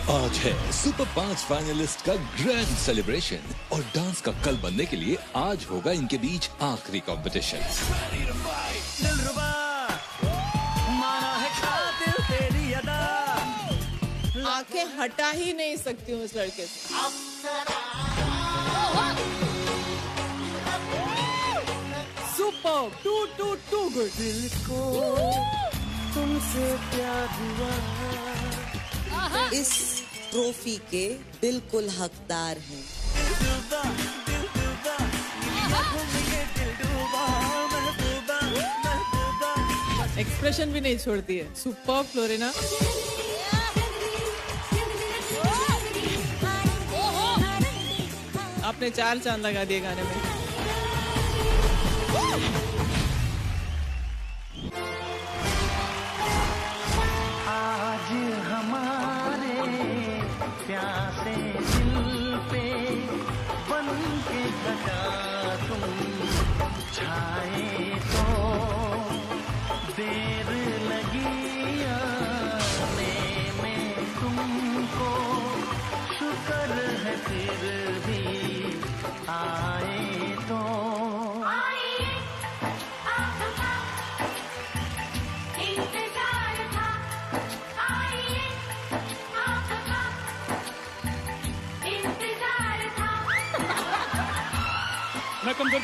आज है super 5 finalist का ग्रैंड सेलिब्रेशन और डांस का कल बनने के लिए आज होगा इनके बीच आखिरी कंपटीशन। आंखें हटा ही नहीं सकती हूँ इस लड़के से। Super too good. दिल को तुमसे प्यार हुआ। इस ट्रॉफी के बिल्कुल हकदार हैं। एक्सप्रेशन भी नहीं छोड़ती है। Super Florina. आपने 4 चांद लगा दिए गाने में। आज हमारे प्यासे दिल पे बन के घटा तुम छाए तो देर लगी आने में तुमको शुक्र है फिर भी आए तो। मैं कमजोर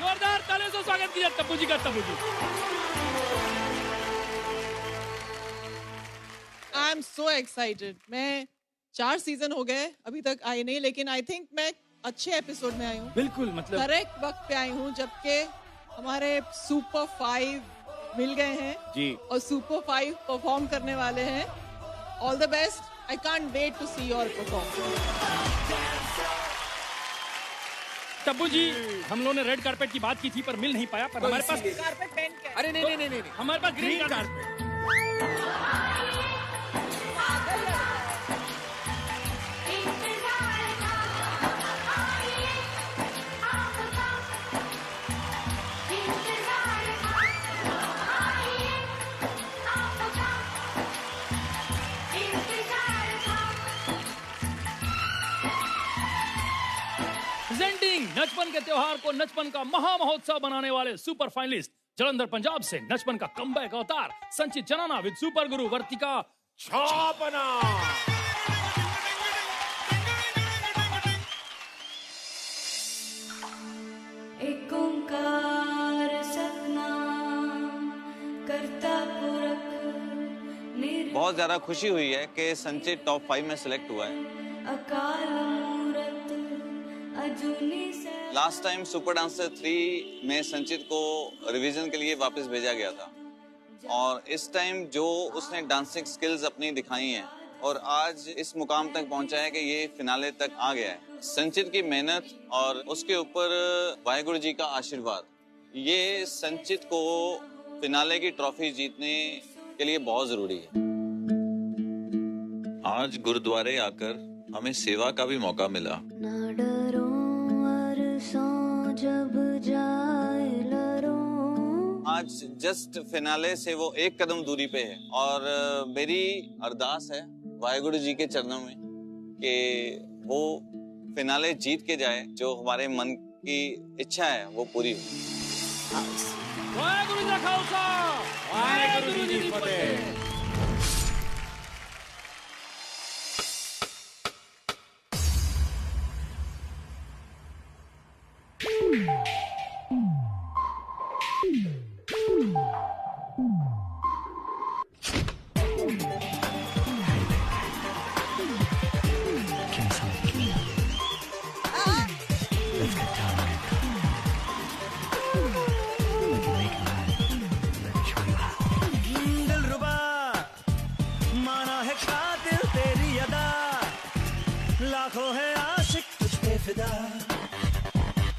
जोरदार तालियों से स्वागत कीजिए तब्बू जी का। तब्बू जी आई एम सो एक्साइटेड। मैं 4 सीजन हो गए अभी तक आई नहीं, लेकिन आई थिंक मैं अच्छे एपिसोड में आई हूँ। बिल्कुल, मतलब करेक्ट वक्त पे आई हूँ, जबकि हमारे सुपर 5 मिल गए हैं जी और सुपर 5 परफॉर्म करने वाले हैं। All the best. I can't wait to see your perform. Tabbu ji, हम लोगों ने रेड कारपेट की बात की थी पर मिल नहीं पाया, पर हमारे पास कारपेट पेंट क्या है? अरे नहीं, हमारे पास ग्रीन कारपेट। प्रेजेंटिंग नचपन के त्योहार को नचपन का महा महोत्सव बनाने वाले सुपर फाइनलिस्ट जलंधर पंजाब से नचपन का कमबैक अवतार संचित जनाना विद सुपर गुरु वर्तिका छापना। एक ओंकार सतनाम करता पुरख निर। बहुत ज्यादा खुशी हुई है कि संचित टॉप 5 में सिलेक्ट हुआ है। अकाल मूरत अजूनी से। लास्ट टाइम सुपर डांसर 3 में संचित को रिवीजन के लिए वापस भेजा गया था और इस टाइम जो उसने डांसिंग स्किल्स अपनी दिखाई हैं और आज इस मुकाम तक पहुंचा है कि ये फिनाले तक आ गया है। संचित की मेहनत और उसके ऊपर वाहेगुरु जी का आशीर्वाद, ये संचित को फिनाले की ट्रॉफी जीतने के लिए बहुत जरूरी है। आज गुरुद्वारे आकर हमें सेवा का भी मौका मिला। ना डरो अरसों जब जाए लरो। आज जस्ट फिनाले से वो 1 कदम दूरी पे है और मेरी अरदास है वाहेगुरु जी के चरणों में कि वो फिनाले जीत के जाए, जो हमारे मन की इच्छा है वो पूरी हो। वाहेगुरु जी का खालसा, वाहेगुरु जी की फतेह। लाखों है आशिक तुझ पे फिदा,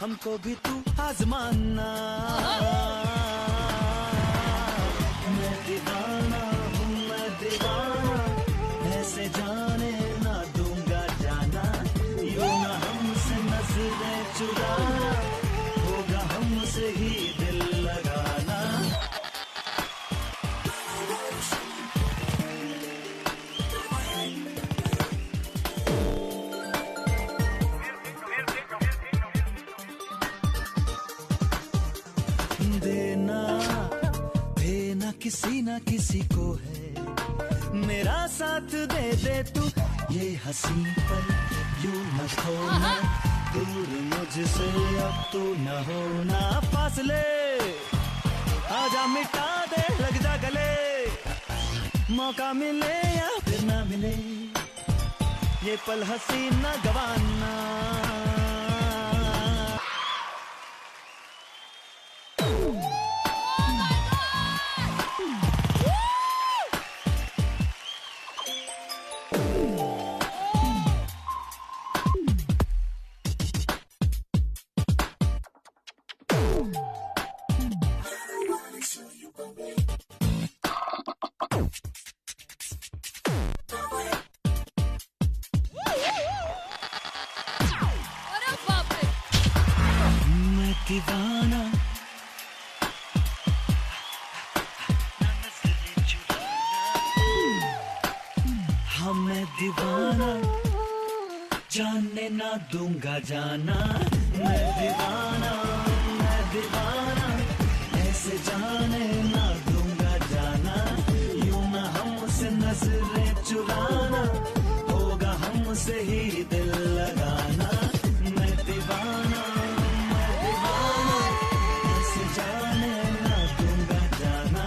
हमको भी तू आजमाना। मैं दीवाना हूँ, मैं दीवाना, ऐसे जाने ना दूंगा जाना। यूं ना हमसे नजरें चुराना, होगा हमसे ही दिल लगाना। किसी ना किसी को है, मेरा साथ दे दे तू, ये हंसी पल यूं न खोना, दूर मुझसे अब तू न होना, फासले आजा मिटा दे, लग जा गले, मौका मिले या फिर ना मिले, ये पल हंसी न गवाना। दीवाना हमें दीवाना, जानने ना दूंगा जाना, मैं दीवाना, ऐसे जाने ना दूंगा जाना, यूं ना हमसे नजरें चुराना, होगा हमसे ही दिल लगाना, मैं दीवाना, ऐसे जाने ना दूंगा जाना,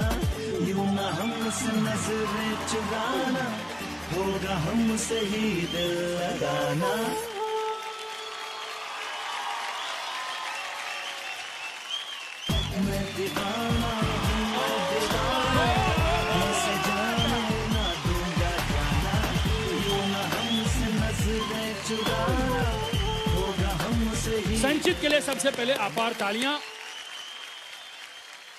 यूं ना हमसे नजरें चुराना, होगा हमसे ही दिल लगाना। मैं दीवाना, ऐसे जाने ना दूंगा जाना, यूं ना हमसे नजरें चुराना, होगा हमसे ही। संचित के लिए सबसे पहले अपार तालियां।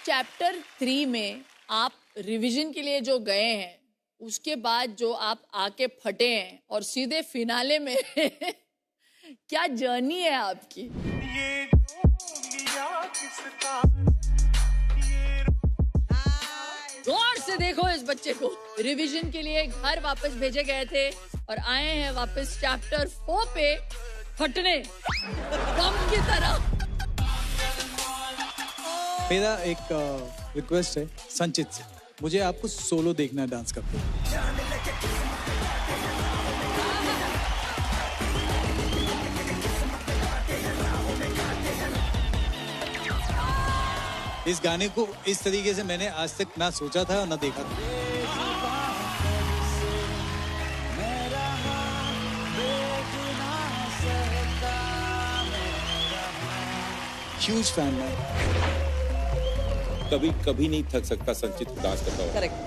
चैप्टर 3 में आप रिवीजन के लिए जो गए हैं, उसके बाद जो आप आके फटे हैं और सीधे फिनाले में क्या जर्नी है आपकी? गौर से देखो इस बच्चे को। रिवीजन के लिए घर वापस भेजे गए थे और आए हैं वापस चैप्टर 4 पे फटने बम की तरह। मेरा एक रिक्वेस्ट है संचित से, मुझे आपको सोलो देखना है डांस करते हुए। इस गाने को इस तरीके से मैंने आज तक ना सोचा था और ना देखा था। ह्यूज फैन मैं। कभी कभी नहीं थक सकता संचित डांस करता हुआ। Correct.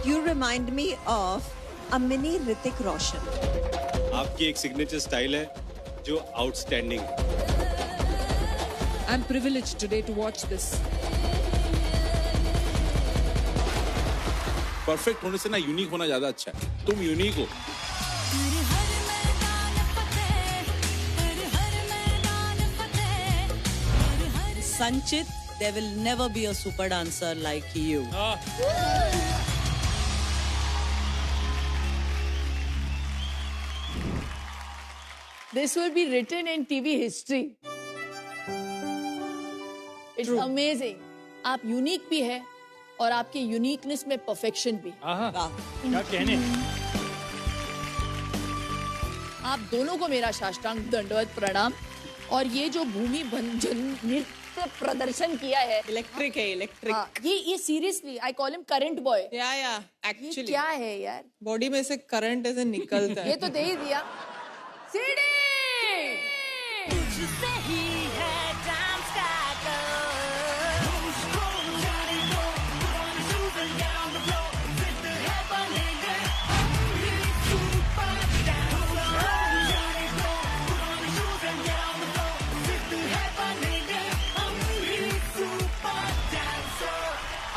You remind me of a mini Hrithik Roshan. आपकी एक सिग्नेचर स्टाइल है जो आउटस्टैंडिंग है। I'm privileged today to watch this. Perfect होने से ना यूनिक होना ज्यादा अच्छा है। तुम यूनिक हो। Sanchit, there will never be a super dancer like you. This will be written in TV history. It's amazing. आप यूनिक भी है और आपके यूनिकनेस में परफेक्शन भी। क्या कहने। आप दोनों को मेरा साष्टांग दंडवत प्रणाम। और ये जो भूमि भंजन नृत्य प्रदर्शन किया है, इलेक्ट्रिक है, इलेक्ट्रिक। ये seriously I call him current boy. या एक्चुअली क्या है यार, बॉडी में से करंट ऐसे निकलता है। ये तो दे ही दिया। CD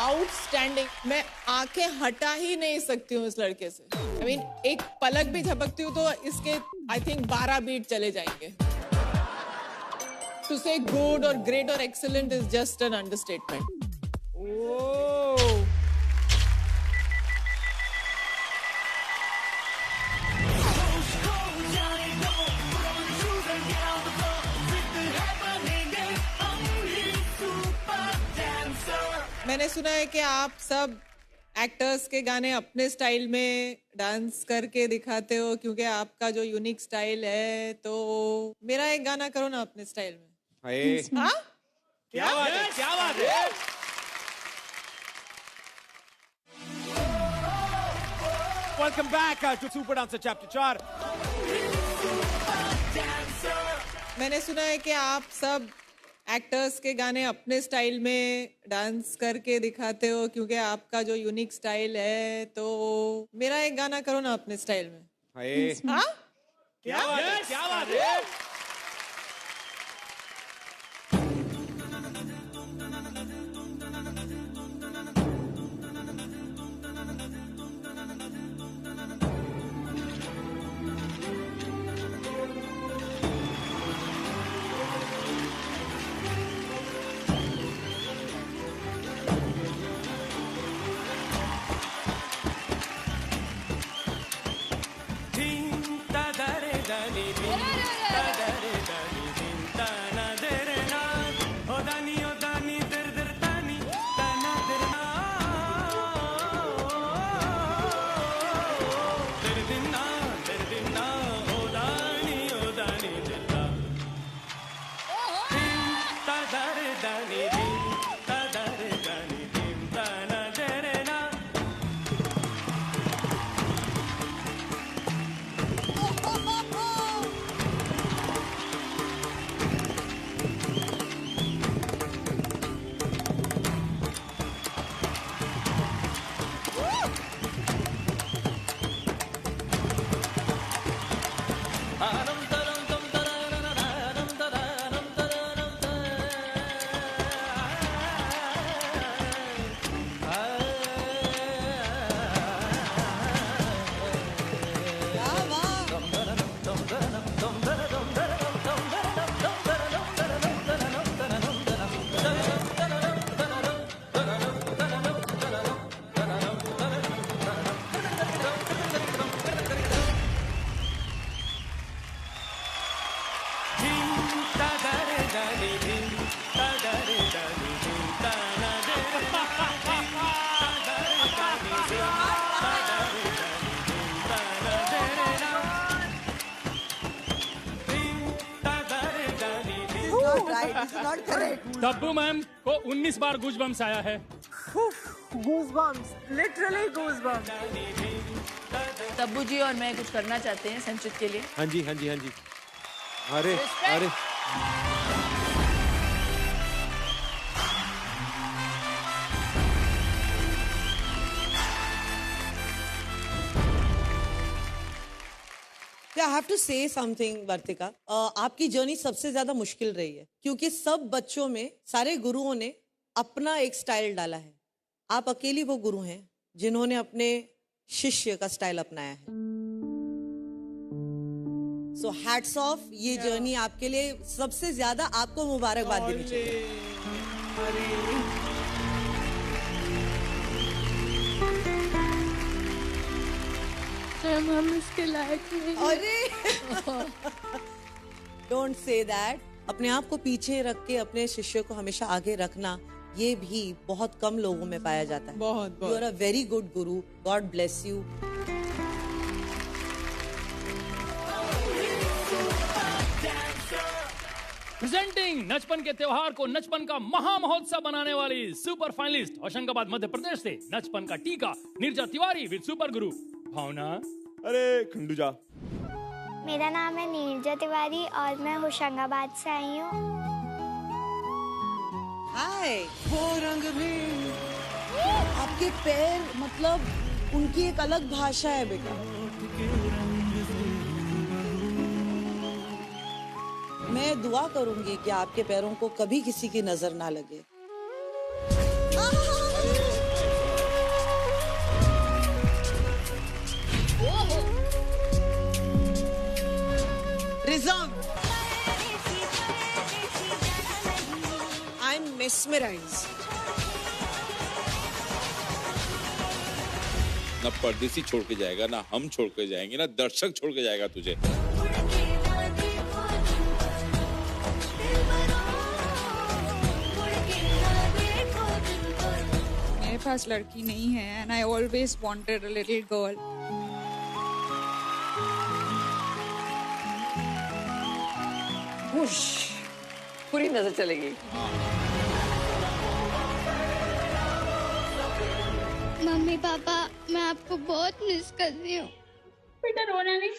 outstanding. मैं आंखें हटा ही नहीं सकती हूँ इस लड़के से। I mean, एक पलक भी झपकती हूँ तो इसके आई थिंक 12 बीट चले जाएंगे। To say good or great or excellent is just an understatement. मैंने सुना है कि आप सब एक्टर्स के गाने अपने स्टाइल में डांस करके दिखाते हो क्योंकि आपका जो यूनिक स्टाइल है, तो मेरा एक गाना करो ना अपने स्टाइल में। हाँ? क्या बात है, क्या बात है। Welcome back to Super Dancer Chapter 4. मैंने सुना है कि आप सब एक्टर्स के गाने अपने स्टाइल में डांस करके दिखाते हो क्योंकि आपका जो यूनिक स्टाइल है, तो मेरा एक गाना करो ना अपने स्टाइल में। हाँ? क्या बात है, क्या बात है। तब्बू मैम को 19 बार गूज़बम्स आया है। Goosebumps, literally goosebumps. Tabbu ji और मैं कुछ करना चाहते हैं संचित के लिए। हाँ जी, हाँ जी, हाँ जी। अरे अरे I have to say something, वर्तिका। आपकी जर्नी सबसे ज्यादा मुश्किल रही है क्योंकि सब बच्चों में सारे गुरुओं ने अपना एक स्टाइल डाला है। आप अकेली वो गुरु हैं जिन्होंने अपने शिष्य का स्टाइल अपनाया है। सो हैट्स ऑफ, ये जर्नी आपके लिए सबसे ज्यादा आपको मुबारकबाद देनी चाहिए। हम इसके लायक नहीं। अरे डोंट से दैट। अपने आप को पीछे रख के अपने शिष्य को हमेशा आगे रखना, ये भी बहुत कम लोगों में पाया जाता है। बहुत you are a very good guru, God bless you. Presenting नचपन के त्योहार को नचपन का महा महोत्सव बनाने वाली सुपर फाइनलिस्ट होशंगाबाद मध्य प्रदेश से नचपन का टीका नीरजा तिवारी विद सुपर गुरु भावना। अरे खंडूजा। मेरा नाम है नीरजा तिवारी और मैं होशंगाबाद से आई हूँ। हाय। वो रंग भी आपके पैर, मतलब उनकी एक अलग भाषा है बेटा। मैं दुआ करूंगी कि आपके पैरों को कभी किसी की नजर ना लगे। I'm mesmerized. ना परदेसी छोड़ के जाएगा, ना हम छोड़ के जाएंगे, ना दर्शक छोड़ के जाएगा तुझे। खास लड़की नहीं है and I always wanted a little girl. पूरी नजर चलेगी। मम्मी पापा मैं आपको बहुत मिस कर रही हूँ। बेटा रोना नहीं।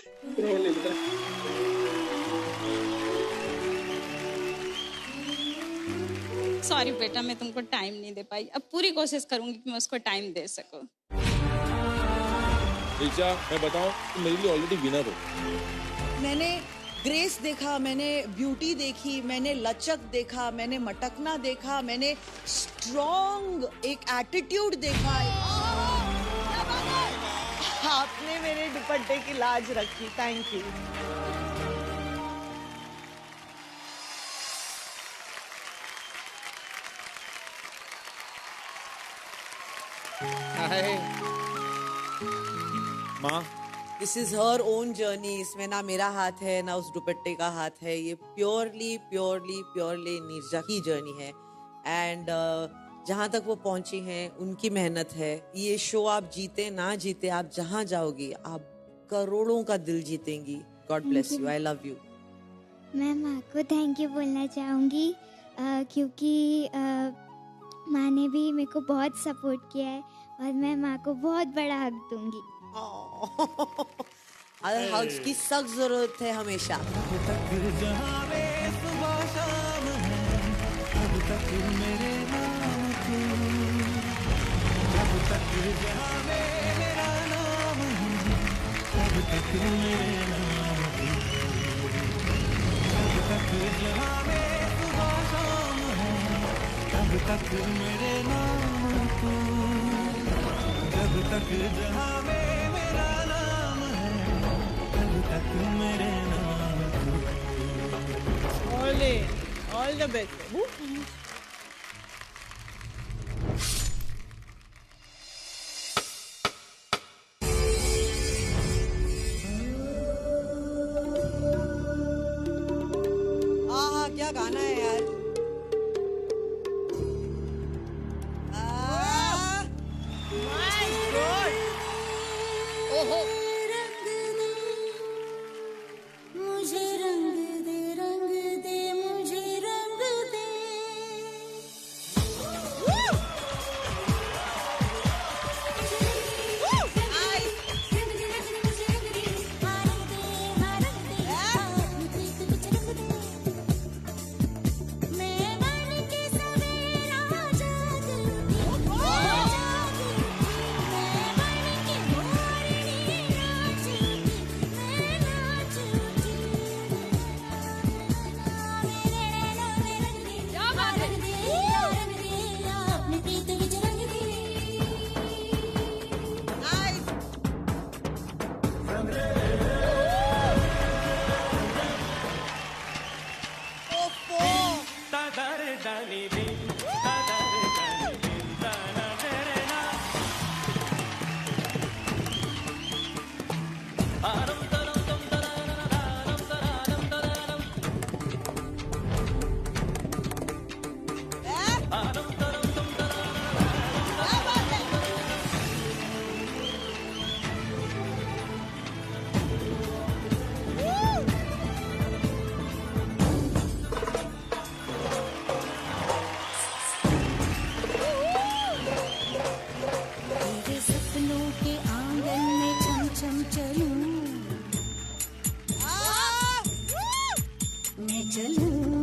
सॉरी बेटा, मैं तुमको टाइम नहीं दे पाई। अब पूरी कोशिश करूंगी कि मैं उसको टाइम दे सकूं। ऋचा, मैं बताऊं तुम मेरे लिए ऑलरेडी विनर हो। मैंने ग्रेस देखा, मैंने ब्यूटी देखी, मैंने लचक देखा, मैंने मटकना देखा, मैंने स्ट्रॉन्ग एक एटीट्यूड देखा। आपने मेरे दुपट्टे की लाज रखी, थैंक यू। माँ, this is her own journey. इसमें ना मेरा हाथ है ना उस दुपट्टे का हाथ है। ये प्योरली प्योरली प्योरली नीरजा की जर्नी है। एंड जहाँ तक वो पहुंची हैं उनकी मेहनत है। ये शो आप जीते ना जीते, आप जहाँ जाओगी आप करोड़ों का दिल जीतेंगी। God bless you, I love you. मैं माँ को थैंक यू बोलना चाहूँगी क्योंकि माँ ने भी मेरे को बहुत सपोर्ट किया है और मैं माँ को बहुत बड़ा हक दूंगी। हग्स की सख्त जरूरत है हमेशा। तक मेरे नाम तू, जब तक जहां में मेरा नाम है, तब तक मेरे नाम तू। All the best. क्या गाना है यार। मुझे रंग दे मुझे रंग दे।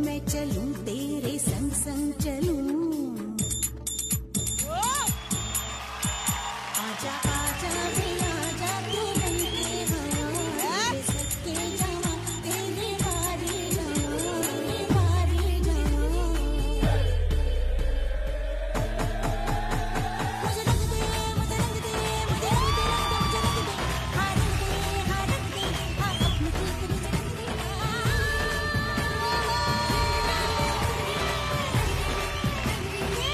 मैं चलूं तेरे संग संग चलूं। आजा आजा रे आजा तू बनके हवा, सके जावा तेरे बारे जावा, तेरे बारे जावा। मुझे रंग दे मुझे रंग दे मुझे रंग दे मुझे रंग दे, हाँ रंग दे हाँ रंग दे, हाँ अपने दिल को मुझे रंग दे। Yeah!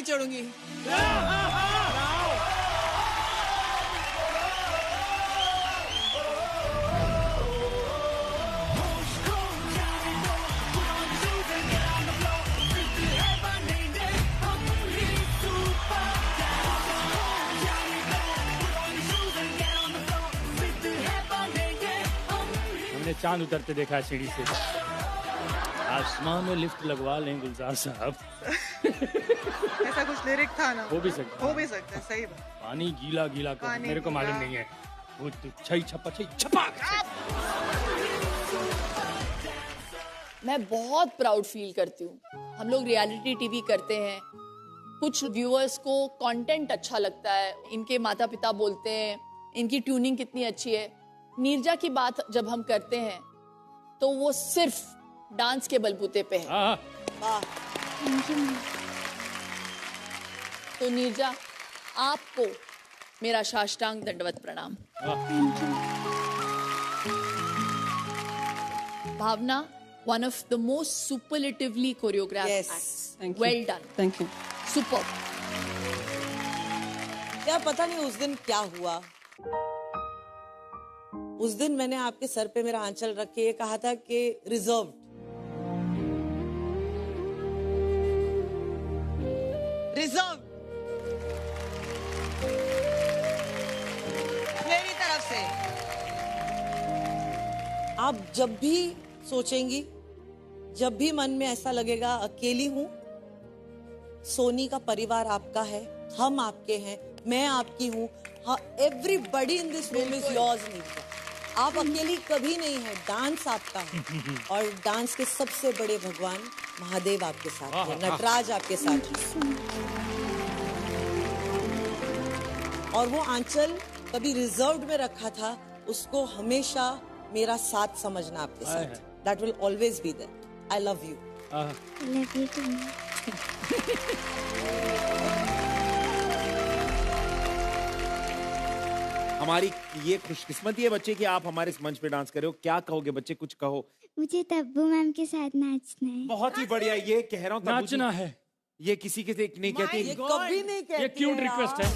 नहीं चढ़ूंगी। हमने चांद उतरते देखा है सीढ़ी से। आसमान में लिफ्ट लगवा लें गुलजार साहब। ऐसा कुछ लिरिक था ना? हो भी सकता है, सही बात। पानी गीला गीला कर, मेरे को मालूम नहीं है। वो छई छपा। मैं बहुत प्राउड फील करती हूँ। हम लोग रियलिटी टीवी करते हैं, कुछ व्यूअर्स को कंटेंट अच्छा लगता है, इनके माता पिता बोलते हैं इनकी ट्यूनिंग कितनी अच्छी है। नीरजा की बात जब हम करते हैं तो वो सिर्फ डांस के बलबूते पे है। तो नीरजा, आपको मेरा साष्टांग दंडवत प्रणाम। भावना, one of the most superlatively choreographed acts. Well done. Thank you. Superb. क्या पता नहीं उस दिन क्या हुआ। उस दिन मैंने आपके सर पे मेरा आंचल रख के ये कहा था कि रिजर्व्ड। मेरी तरफ से। आप जब भी सोचेंगी, जब भी मन में ऐसा लगेगा अकेली हूं, सोनी का परिवार आपका है, हम आपके हैं, मैं आपकी हूं। Everybody in this room is yours. आप अकेली कभी नहीं है। डांस आपका है और डांस के सबसे बड़े भगवान महादेव आपके साथ है, नटराज आपके साथ है। और वो आंचल कभी रिजर्व्ड में रखा था, उसको हमेशा मेरा साथ समझना आपके साथ। That will always be there. I love you. Love you too. हमारी ये खुशकिस्मती है बच्चे कि आप हमारे इस मंच पे डांस कर रहे हो। क्या कहोगे बच्चे, कुछ कहो। मुझे तब्बू मैम के साथ नाचना है। बहुत ही बढ़िया, ये कह रहा हूँ नाचना है। ये किसी के नहीं कहती। ये कभी नहीं कहती। ये क्यूट रिक्वेस्ट है।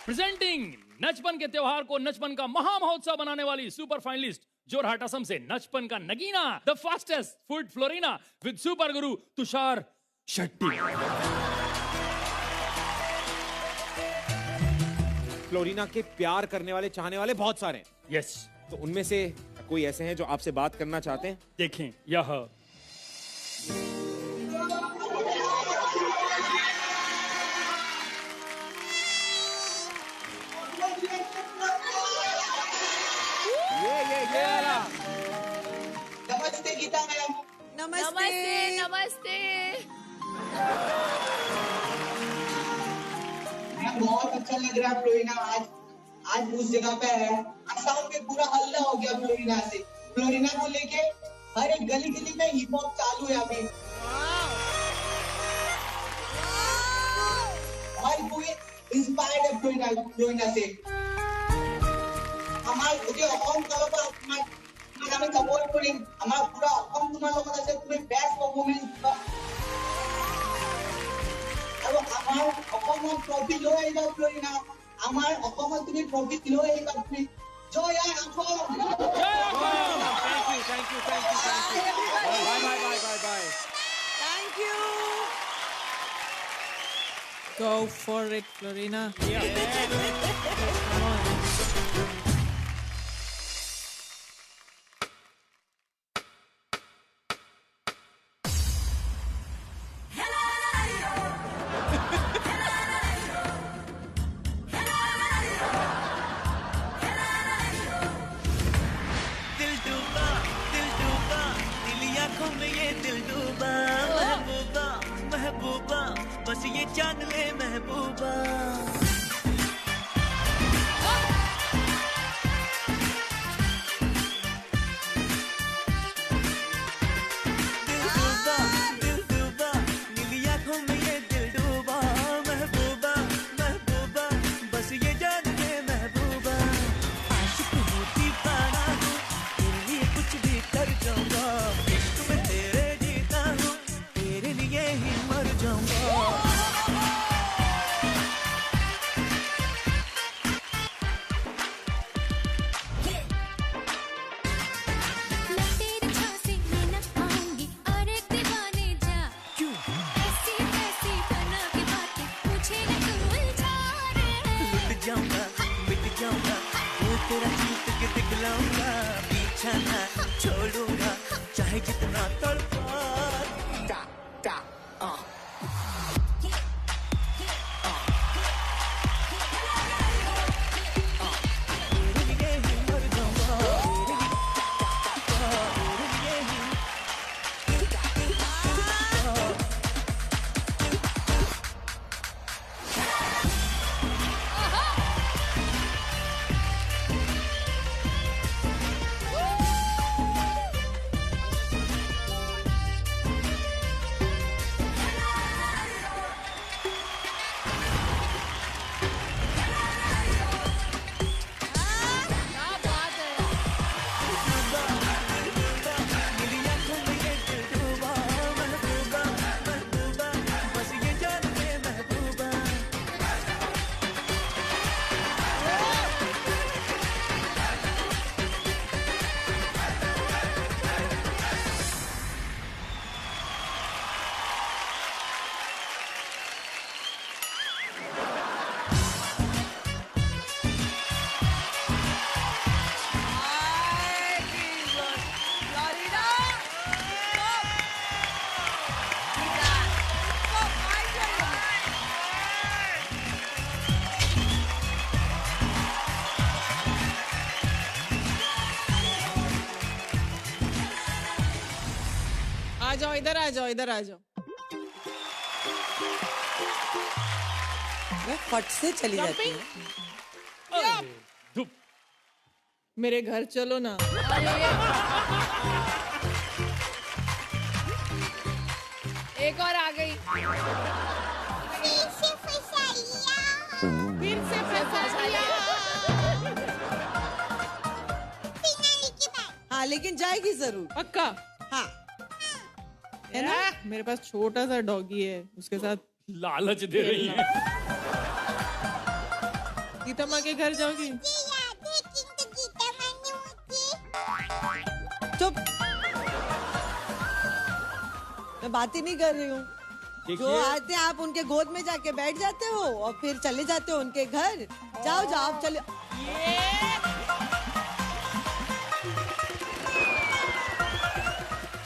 प्रेजेंटिंग नचपन के त्योहार को नचपन का महा महोत्सव बनाने वाली सुपर फाइनलिस्ट जोरहाट असम से नचपन का Nagina, the fastest food Florina with super Guru Tushar Shetty. Florina के प्यार करने वाले, चाहने वाले बहुत सारे हैं। यस। तो उनमें से कोई ऐसे हैं जो आपसे बात करना चाहते हैं? देखें यह नमस्ते गीता मैम। नमस्ते नमस्ते। बहुत अच्छा लग रहा है फ्लोरिना आज उस जगह पे है। गांव के पूरा हल्ला हो गया फ्लोरिना से। फ्लोरिना को लेके हर एक गली गली में हिप हॉप चालू है अभी। हर कोई इंस्पायर्ड है फ्लोरिना से। हमारे मुझे अकाउंट करो पर हमें सपोर्ट करें। हमारा पूरा अकाउंट तुम्हारे लोगों से तुम्हें बेस्ट परफॉर्मेंस का। अब हमारा अकाउंट ट्रॉफी लो है इधर फ्लोरिना। हमारे अकाउंट तुम्हें ट्रॉफी लो है इधर प्लीज। जो यार account. Thank you. Bye. Thank you. Go for it, Florina. महबूबा बस ये जान ले महबूबा दिल डूबा नीली आंखों में ये दिल डूबा महबूबा महबूबा बस ये जान ले महबूबा आशिक हूँ दीवाना हूँ तेरे लिए कुछ भी कर जाऊंगा इश्क में तेरे जीता हूँ तेरे लिए ही मर जाऊंगा तेरा जीत के दिखलाऊंगा पीछा ना छोड़ूंगा चाहे जितना तड़पा इधर आ जाओ। मैं फट से चली जाती हूँ। मेरे घर चलो ना। एक और आ गई। फिर से फंसा लिया। हाँ लेकिन जाएगी जरूर। पक्का। हाँ है ना? मेरे पास छोटा सा डॉगी है, उसके साथ लालच दे रही है। गीतम्मा के घर जाओगी? चुप, मैं बात ही नहीं कर रही हूँ। जो आते हैं आप उनके गोद में जाके बैठ जाते हो और फिर चले जाते हो उनके घर। जाओ आप चले।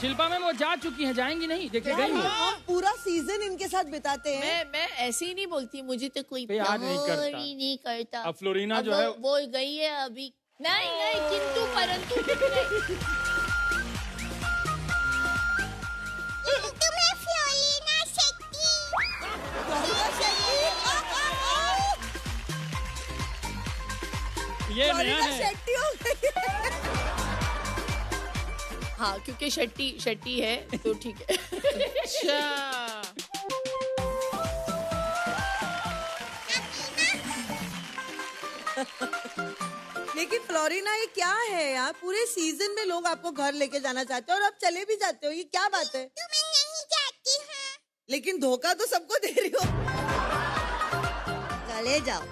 शिल्पा मैम वो जा चुकी हैं, जाएंगी नहीं? देखिए गई हैं। हम पूरा सीजन इनके साथ बिताते हैं। मैं ऐसे ही नहीं बोलती, मुझे तो कोई याद नहीं करता। अब फ्लोरिना जो है वो गई है अभी। नहीं किंतु परंतु ये नया है। शेट्टी हो हाँ, क्योंकि शेट्टी है तो ठीक है। अच्छा। लेकिन फ्लोरिना ये क्या है यार, पूरे सीजन में लोग आपको घर लेके जाना चाहते हैं और आप चले भी जाते हो, ये क्या बात है? तो मैं नहीं जाती हूँ। लेकिन धोखा तो सबको दे रही हो। चले जाओ।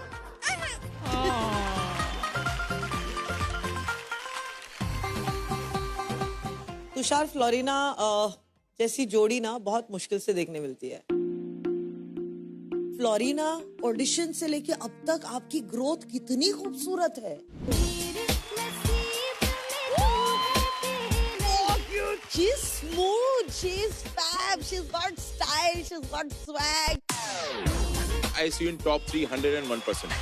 तुषार फ्लोरिना जैसी जोड़ी ना बहुत मुश्किल से देखने मिलती है। फ्लोरिना ऑडिशन से लेके अब तक आपकी ग्रोथ कितनी खूबसूरत है। She's smooth, she's fab, she's got style, she's got swag. I see you in top 301%.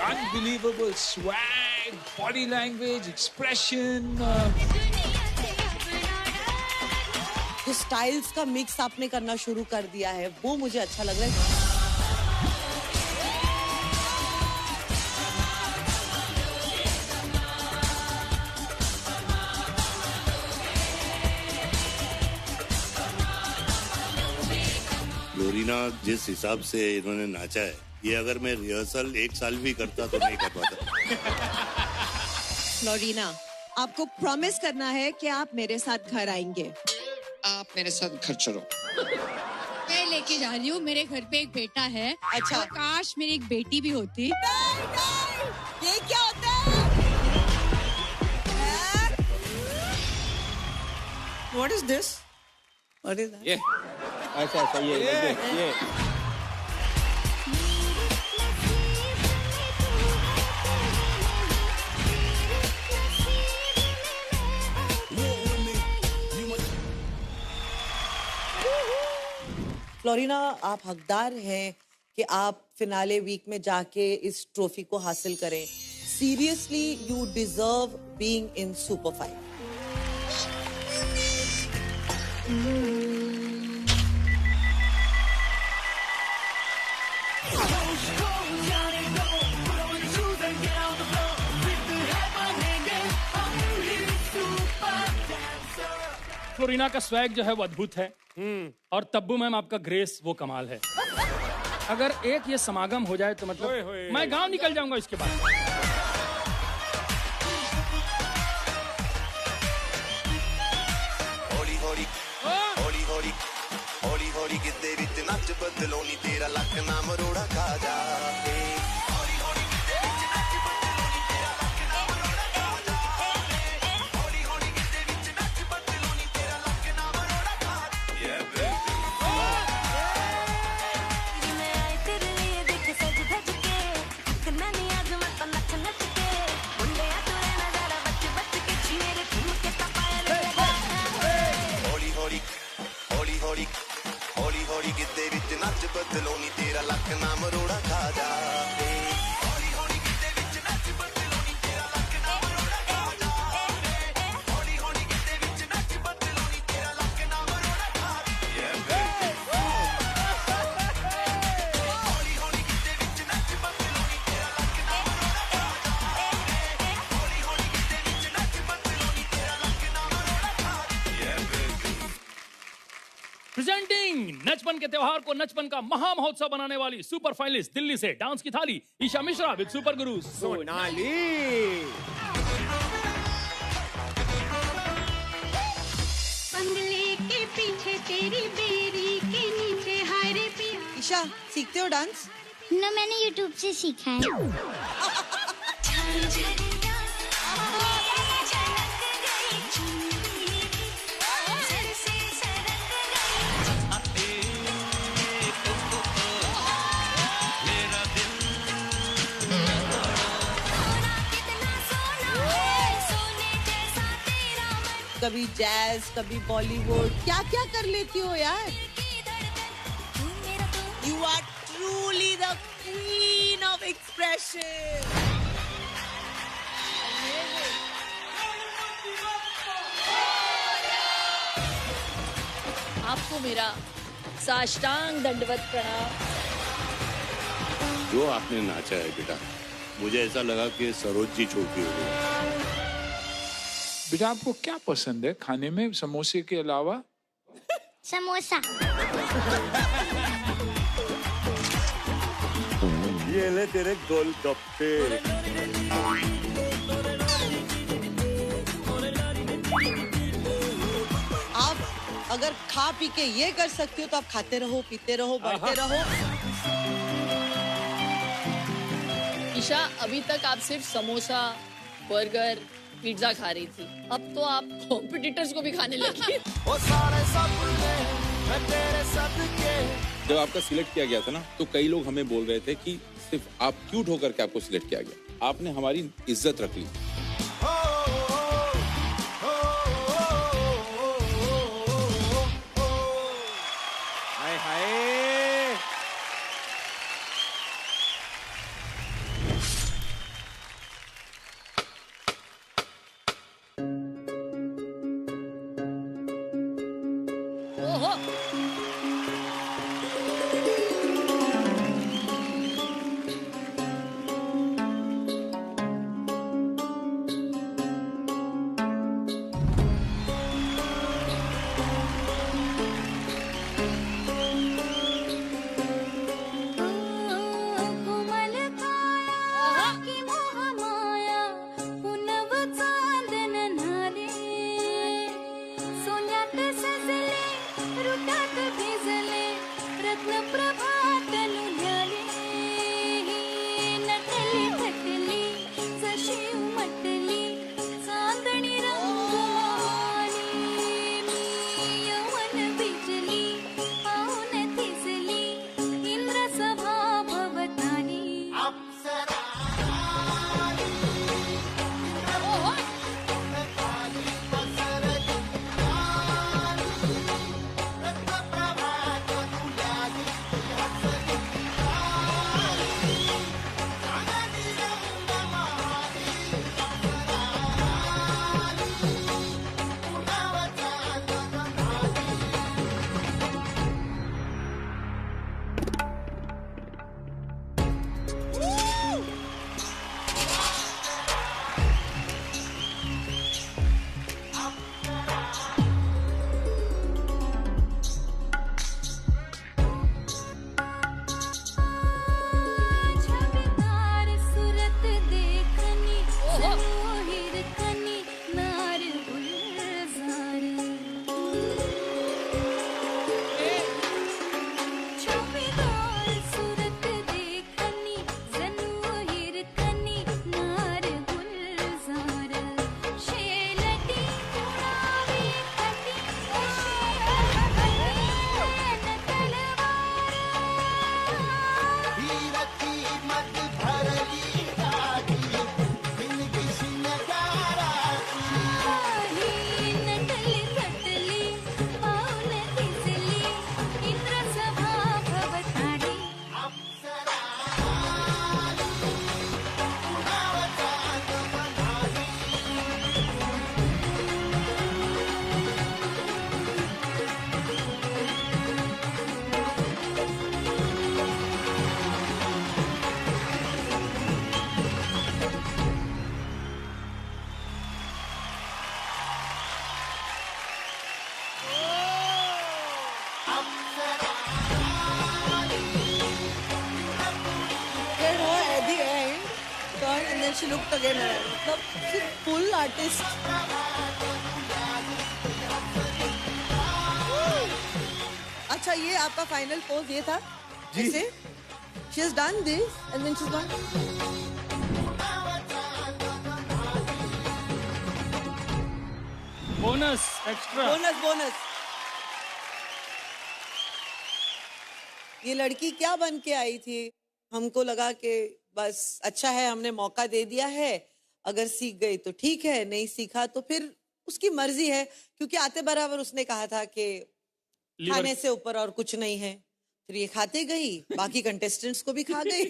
Unbelievable swag, body language, expression. जो स्टाइल्स का मिक्स आपने करना शुरू कर दिया है वो मुझे अच्छा लग रहा है। फ्लोरिना जिस हिसाब से इन्होंने नाचा है, ये अगर मैं रिहर्सल 1 साल भी करता तो नहीं कर पाता। फ्लोरिना, आपको प्रॉमिस करना है कि आप मेरे साथ घर आएंगे। आप मेरे साथ घर चलो। मैं लेके जा रही हूँ, मेरे घर पे एक बेटा है। अच्छा। और काश मेरी एक बेटी भी होती। ये क्या होता है? What is this? What is that? ये ऐसा ये। फ्लोरिना, आप हकदार हैं कि आप फिनाले वीक में जाके इस ट्रॉफी को हासिल करें। Seriously, you deserve being in super 5। Florina का स्वैग जो है वो अद्भुत है और तब्बू मैम आपका ग्रेस वो कमाल है। अगर एक ये समागम हो जाए तो मतलब मैं गांव निकल जाऊंगा इसके बाद। हौली हौली किते विच नच बदलो नी तेरा लक ना मरोड़ा खा जा। हौली हौली किते विच नच बदलो नी तेरा लक ना मरोड़ा खा जा। हौली हौली किते विच नच बदलो नी तेरा लक ना मरोड़ा खा जा। हौली हौली किते विच नच बदलो नी तेरा लक ना मरोड़ा खा जा। हौली हौली किते विच नच बदलो नी तेरा लक ना मरोड़ा खा जा। हौली हौली किते विच नच बदलो नी तेरा लक ना मरोड़ा खा जा। प्रेजेंटिंग नचपन के त्योहार को नचपन का महा महोत्सव बनाने वाली सुपर फाइनलिस्ट दिल्ली से डांस की थाली ईशा मिश्रा विद सुपर गुरु सोनाली। बंगले के पीछे तेरी बेरी के नीचे हारे पिया। ईशा, सीखते हो डांस? ना, मैंने YouTube से सीखा है। कभी जैज, कभी बॉलीवुड, क्या क्या कर लेती हो यार? You are truly the queen of expression. आपको मेरा साष्टांग दंडवत प्रणाम। जो आपने नाचा है बेटा, मुझे ऐसा लगा कि सरोज जी छोटी हो गई। बेटा आपको क्या पसंद है खाने में समोसे के अलावा? समोसा। ये ले तेरे गोलगप्पे। आप अगर खा पी के ये कर सकते हो तो आप खाते रहो, पीते रहो, बढ़ते रहो। ईशा, अभी तक आप सिर्फ समोसा, बर्गर, पिज्जा खा रही थी, अब तो आप कॉम्पिटिटर्स को भी खाने लगी। जब आपका सिलेक्ट किया गया था ना, तो कई लोग हमें बोल रहे थे कि सिर्फ आप क्यूट होकर के आपको सिलेक्ट किया गया, आपने हमारी इज्जत रख ली। हाय हाय। ओहो, कोमल काया की मोह माया पुनव चांदन नारे सोन्यात सजले रुटात भिजले रत्न प्रभात नुल्याले नटली थटली जशी उमटली चांदणी रंगवाली मी यवन भिजली पाऊन थिजली इंद्र सभा भवतानी छवितार सुरत देखनी मोहिर कनी नार गुलजार छवितार सुरत देखनी मोहिर कनी नार गुलजार शेलती उड़ावी कटी नटली थटली पाऊन थिजली इंद्र सभा भवताडी Then at the end, turned and then she looked again at me. मतलब सिर्फ full artist. अच्छा, ये आपका फाइनल पोज ये था? जी. She has done this and then she's gone. Bonus extra. Bonus. ये लड़की क्या बन के आई थी? हमको लगा कि बस अच्छा है, हमने मौका दे दिया है, अगर सीख गई तो ठीक है, नहीं सीखा तो फिर उसकी मर्जी है, क्योंकि आते बराबर उसने कहा था कि खाने से ऊपर और कुछ नहीं है। फिर ये खाते गई, बाकी कंटेस्टेंट्स को भी खा गई।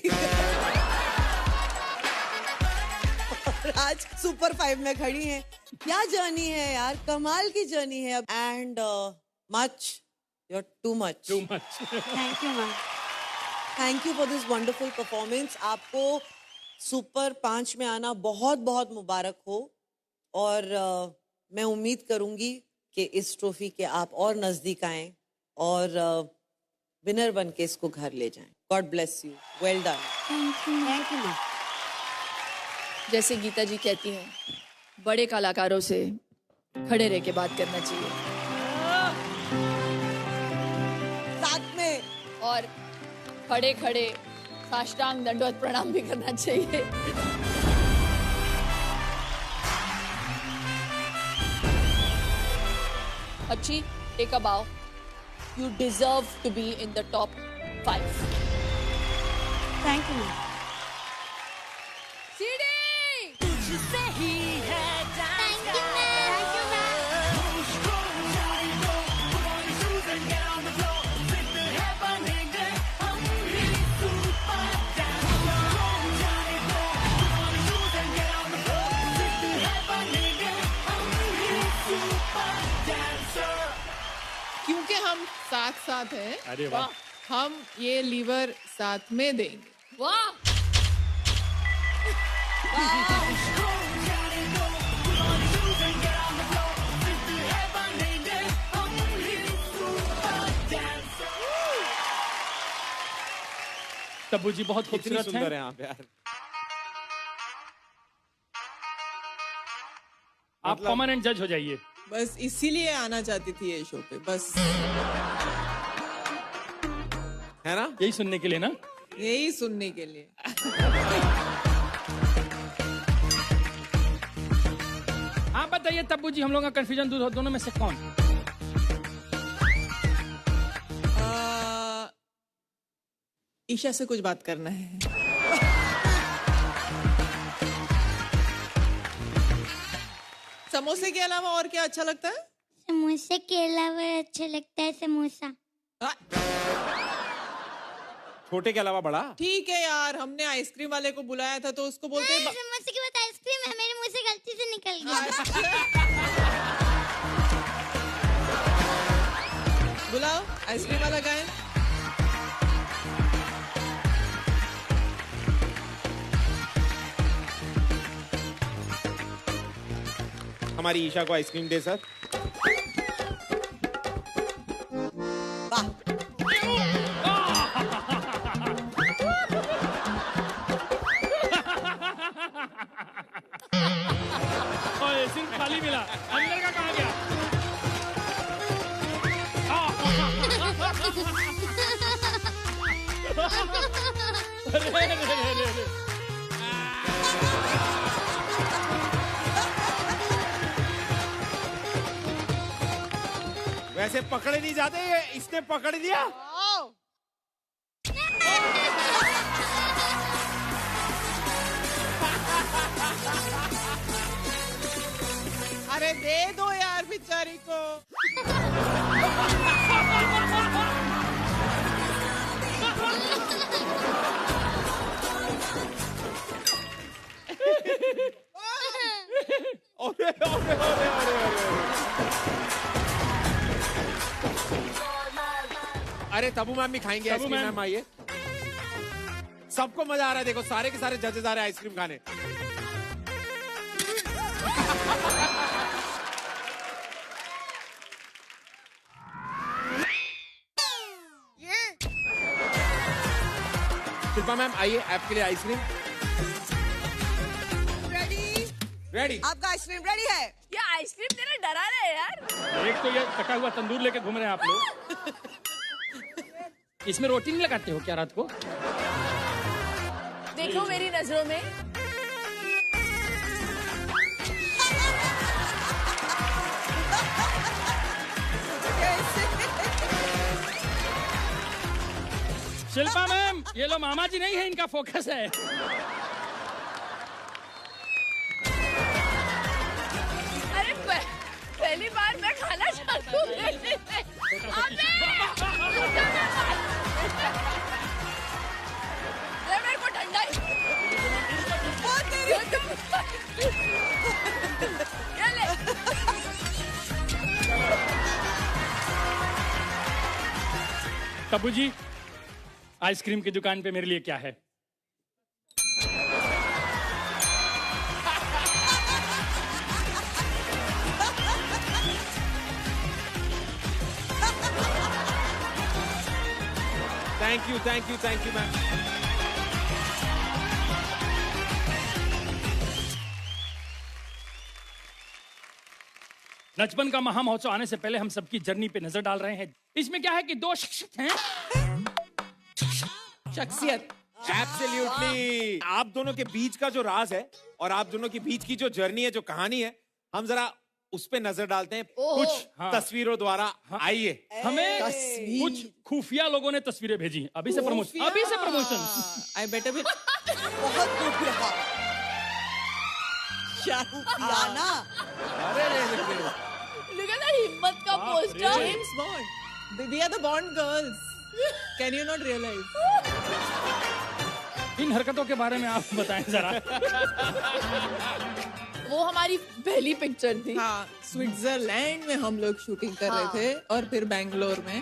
और आज सुपर 5 में खड़ी हैं। क्या जर्नी है यार, कमाल की जर्नी है। And much You're too much. Too much. Thank you, ma'am. Thank you for this wonderful performance. आपको सुपर 5 में आना बहुत बहुत मुबारक हो और मैं उम्मीद करूंगी कि इस ट्रॉफी के आप और नजदीक आएं और विनर बन के इसको घर ले जाएं. God bless you. Well done. Thank you. Thank you, ma'am. जैसे गीता जी कहती हैं, बड़े कलाकारों से खड़े रह के बात करना चाहिए साथ में, और खड़े खड़े साष्टांग दंडवत प्रणाम भी करना चाहिए. अच्छी, take a bow. You deserve to be in the top 5. Thank you, ma'am. CD तुझसे ही है Thank you, ma'am. क्योंकि हम साथ साथ हैं. अरे वाह. हम ये लीवर साथ में देंगे. वाह. तब्बू जी बहुत कितनी खूबसूरत सुंदर हैं. है आप यार. आप परमानेंट जज हो जाइए. बस इसीलिए आना चाहती थी ये शो पे. बस है ना, यही सुनने के लिए ना. यही सुनने के लिए. आप बताइए तब्बू जी, हम लोगों का कंफ्यूजन दूर हो, दोनों में से कौन? ईशा से कुछ बात करना है. समोसे के अलावा और क्या अच्छा लगता है? समोसे के अलावा अच्छा लगता है समोसा. छोटे के अलावा बड़ा. ठीक है यार, हमने आइसक्रीम वाले को बुलाया था तो उसको बोलते हैं समोसे के बाद आइसक्रीम है, मेरे मुंह से गलती से निकल गया. बुलाओ आइसक्रीम वाला गाय. हमारी ईशा को आइसक्रीम दे सर. सिर्फ खाली मिला, अंदर का कहाँ गया? अरे. वैसे पकड़े नहीं जाते, इसने पकड़ दिया. अरे दे दो यार बेचारी को. अरे तब्बू मैम भी खाएंगे आइसक्रीम. मैम आइए, सबको मजा आ रहा है. देखो सारे के सारे जजेस आ रहे हैं आइसक्रीम खाने. शिल्पा मैम आइए, आपके लिए आइसक्रीम. रेडी. आपका आइसक्रीम रेडी है. ये आइसक्रीम देना डरा रहे हैं यार. एक तो ये कटा हुआ तंदूर लेके घूम रहे हैं आप लोग. इसमें रोटी नहीं लगाते हो क्या रात को? देखो मेरी नजरों में. शिल्पा मैम, ये लो मामा जी नहीं है, इनका फोकस है. अरे पहली बार मैं खाना चाहती हूँ. मेरे को ठंडा तब्बू जी, आइसक्रीम की दुकान पे मेरे लिए क्या है? Thank you ma'am. नचपन का महामहोत्सव आने से पहले हम सबकी जर्नी पे नजर डाल रहे हैं। इसमें क्या है कि दो शख्सियत हैं। शख्सियत। एब्सोल्युटली। आप दोनों के बीच का जो राज है और आप दोनों के बीच की जो जर्नी है, जो कहानी है, हम जरा उस पे नजर डालते हैं कुछ तस्वीरों द्वारा। आइए। हमें कुछ खुफिया लोगों ने तस्वीरें भेजी। अभी से प्रमोशन। आई बेटर भी बहुत खुफिया। शाहरुखियाना। Look at that हिम्मत का poster. James Bond. We are the Bond girls. Can you not realize? इन हरकतों के बारे में आप बताएं जरा। वो हमारी पहली पिक्चर थी। हाँ, स्विट्जरलैंड में हम लोग शूटिंग कर रहे थे और फिर बैंगलोर में।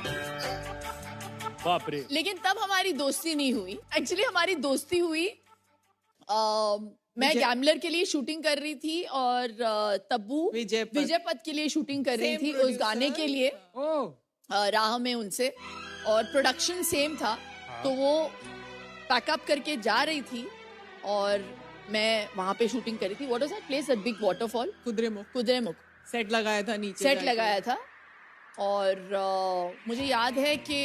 बाप रे। लेकिन तब हमारी दोस्ती नहीं हुई। एक्चुअली हमारी दोस्ती हुई, मैं गैम्बलर के लिए शूटिंग कर रही थी और तब्बू विजयपथ के लिए शूटिंग कर रही थी उस गाने के लिए। राह में उनसे, और प्रोडक्शन सेम था। तो वो पैकअप करके जा रही थी और मैं वहां पे शूटिंग कर रही थी। What was that place, that big waterfall? Kudremukh. Set लगाया था नीचे। सेट लगाया था और मुझे याद है कि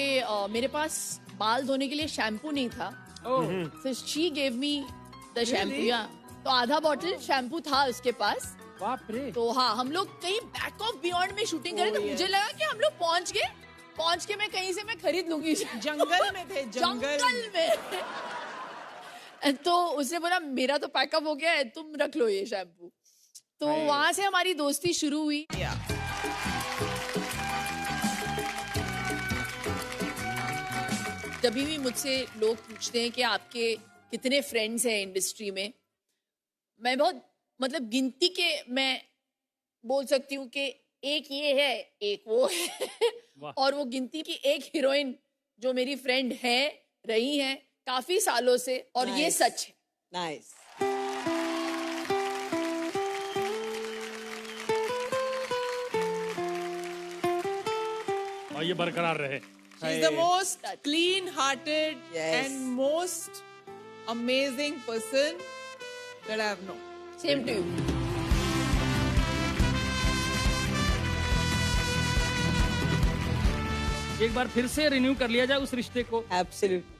मेरे पास बाल धोने के लिए शैम्पू नहीं था। So she gave me the shampoo। या तो आधा बॉटल शैम्पू था उसके पास। बाप रे। तो हाँ, हम लोग कहीं बैक ऑफ बियॉन्ड में शूटिंग कर रहे थे। मुझे लगा कि हम लोग पहुंच के मैं कहीं से मैं खरीद लूंगी। जंगल में थे। जंगल में। तो उसने बोला मेरा तो पैकअप हो गया है, तुम रख लो ये शैम्पू। तो वहां से हमारी दोस्ती शुरू हुई। जब भी मुझसे लोग पूछते हैं कि आपके कितने फ्रेंड्स हैं इंडस्ट्री में, मैं बहुत मतलब गिनती के मैं बोल सकती हूँ कि एक ये है, एक वो है। और वो गिनती की एक हीरोइन जो मेरी फ्रेंड है, रही है काफी सालों से, और ये सच है। नाइस। और ये बरकरार रहे। She's the most clean-hearted and most amazing person that I have known. Same to you. एक बार फिर से रिन्यू कर लिया जाए उस रिश्ते को। एब्सोल्युटली।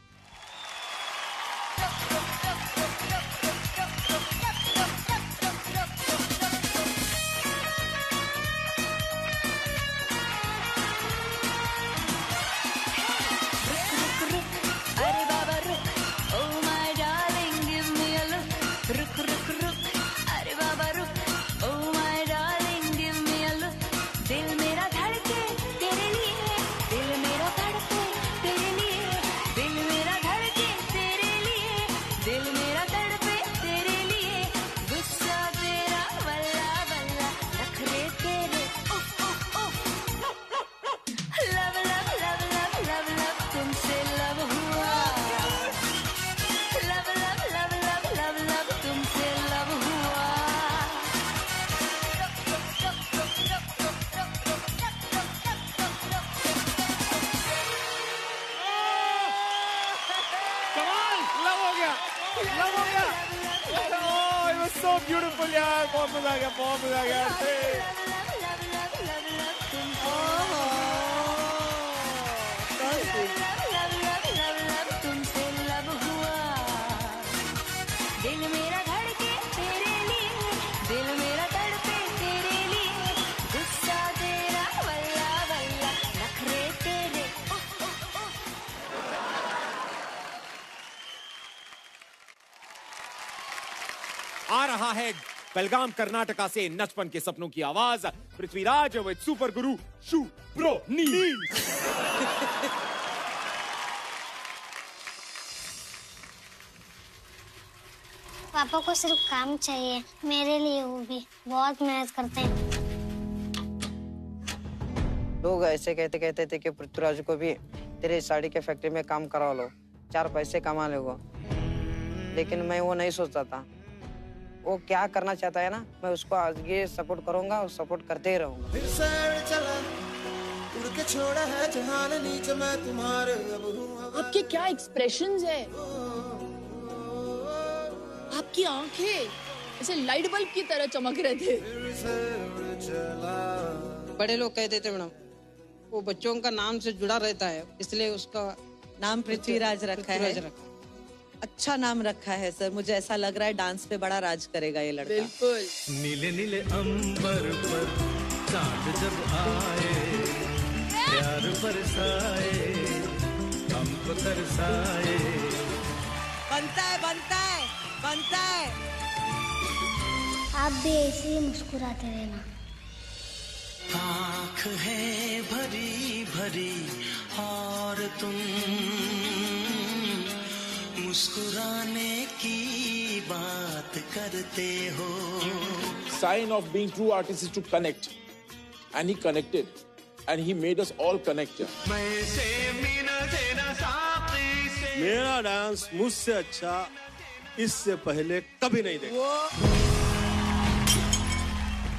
ब्यूटीफुल यार, बहुत मजा आ गया तुमसे लब हुआ, दिल मेरा धड़के तेरे लिए, दिल मेरा तड़पे तेरे लिए, गुस्सा तेरा वल्ला वल्ला, नखरे तेरे। आ रहा है बेलगाम कर्नाटका से नचपन के सपनों की आवाज, Prithviraj with super Guru shoe bro नील। पापा को सिर्फ काम चाहिए, मेरे लिए वो भी बहुत मेहनत करते हैं। लोग ऐसे कहते थे कि पृथ्वीराज को भी तेरे साड़ी के फैक्ट्री में काम करा लो, 4 पैसे कमा लोगे। लेकिन मैं वो नहीं सोचता था। वो क्या करना चाहता है ना, मैं उसको आगे सपोर्ट करूंगा और सपोर्ट करते ही रहूंगा। फिर सैर चला, उड़ के छोड़ा है जहान नीचे, मैं तुम्हारे अब हूँ। आपके क्या एक्सप्रेशंस है, आपकी आंखें ऐसे लाइट बल्ब की तरह चमक रहे थे। बड़े लोग कहते थे मैडम, वो बच्चों का नाम से जुड़ा रहता है, इसलिए उसका नाम पृथ्वीराज रखा है। अच्छा नाम रखा है सर, मुझे ऐसा लग रहा है डांस पे बड़ा राज करेगा ये लड़का। बिल्कुल। नीले नीले अंबर पर चांद जब आए, प्यार बरसाए, हमको तरसाए। बनता है, बनता है, बनता है। आप भी ऐसे ही मुस्कुराते रहना। आँख है भरी भरी और तुम मुस्कुराने की बात करते हो। Sign of being true artist is to connect, and he connected, and he made us all connect. मेरा डांस मुझसे अच्छा इससे पहले कभी नहीं देखा।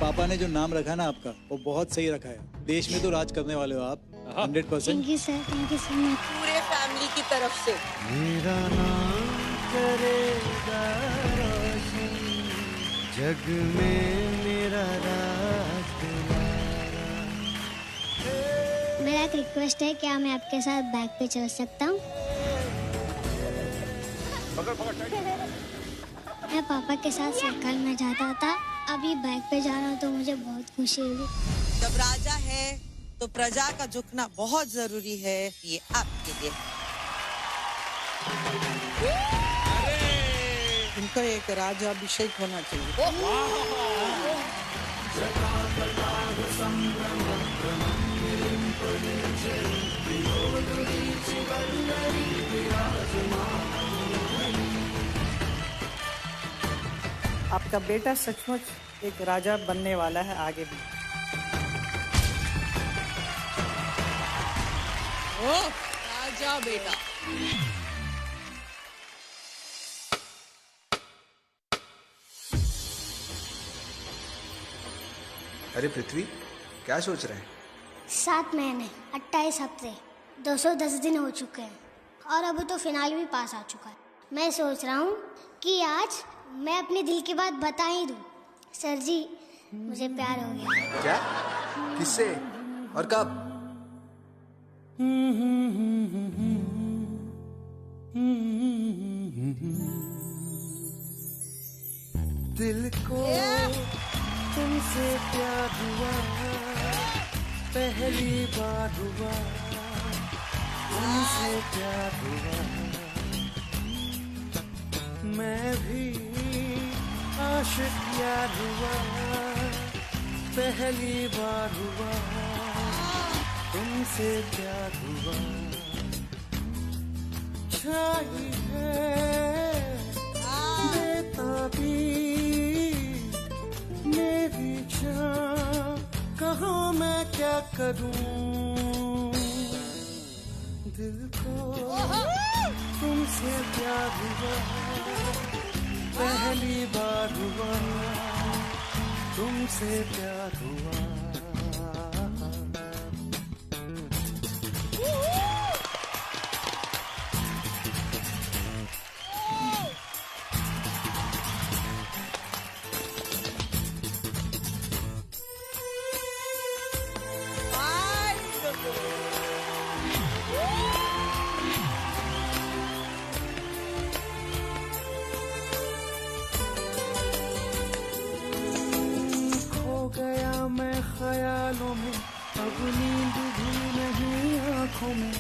पापा ने जो नाम रखा ना आपका, वो बहुत सही रखा है। देश में तो राज करने वाले हो आप, 100%। Thank you sir, thank you so much. पूरे फैमिली की तरफ से मेरा नाम करेगा रोशन, जग में मेरा राज दुलारा। मेरा एक रिक्वेस्ट है, क्या मैं आपके साथ बाइक पे चल सकता हूँ? मैं पापा के साथ साइकिल में जाता था, अभी बाइक पे जा रहा हूँ तो मुझे बहुत खुशी हुई। जब राजा है तो प्रजा का झुकना बहुत जरूरी है, ये आपके लिए। इनका एक राजाभिषेक होना चाहिए। आपका बेटा सचमुच एक राजा बनने वाला है आगे भी। ओ राजा बेटा। अरे पृथ्वी, क्या सोच रहे हैं? 7 महीने 28 हफ्ते 210 दिन हो चुके हैं और अब तो फिनाल भी पास आ चुका है। मैं सोच रहा हूँ कि आज मैं अपने दिल की बात बता ही दूँ। सर जी, मुझे प्यार हो गया। क्या? किससे और कब? दिल को तुमसे प्यार हुआ, पहली बार हुआ, तुमसे प्यार हुआ। मैं भी आशिक यार हुआ, पहली बार हुआ, तुमसे प्यार हुआ। चाहिए बेताबी मेरी जान, कहो मैं क्या करूं। दिल को तुमसे प्यार हुआ, पहली बार हुआ, तुमसे प्यार हुआ। ख्यालों में अब नींद भी नहीं आँखों में,